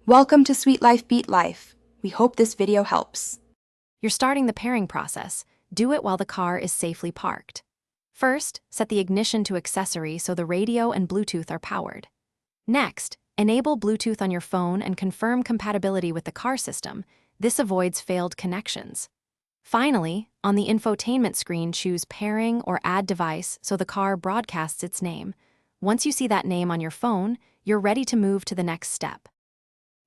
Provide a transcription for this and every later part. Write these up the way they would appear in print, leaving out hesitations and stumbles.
Welcome to Sweet Life Beat Life. We hope this video helps. You're starting the pairing process. Do it while the car is safely parked. First, set the ignition to accessory so the radio and Bluetooth are powered. Next, enable Bluetooth on your phone and confirm compatibility with the car system. This avoids failed connections. Finally, on the infotainment screen, choose Pairing or Add Device so the car broadcasts its name. Once you see that name on your phone, you're ready to move to the next step.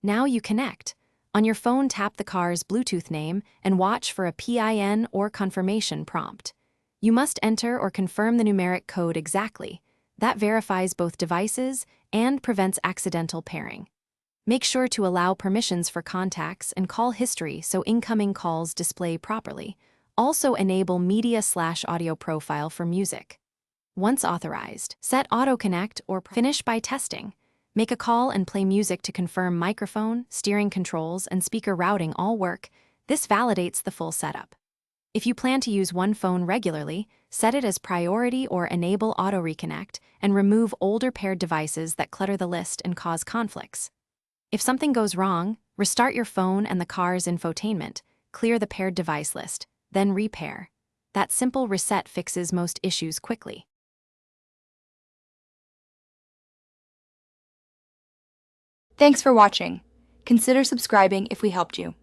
Now you connect. On your phone, tap the car's Bluetooth name and watch for a PIN or confirmation prompt. You must enter or confirm the numeric code exactly. That verifies both devices and prevents accidental pairing. Make sure to allow permissions for contacts and call history so incoming calls display properly. Also enable media/audio profile for music. Once authorized, set Auto Connect or finish by testing. Make a call and play music to confirm microphone, steering controls, and speaker routing all work. This validates the full setup. If you plan to use one phone regularly, set it as priority or enable Auto Reconnect and remove older paired devices that clutter the list and cause conflicts. If something goes wrong, restart your phone and the car's infotainment, clear the paired device list, then repair. That simple reset fixes most issues quickly. Thanks for watching. Consider subscribing if we helped you.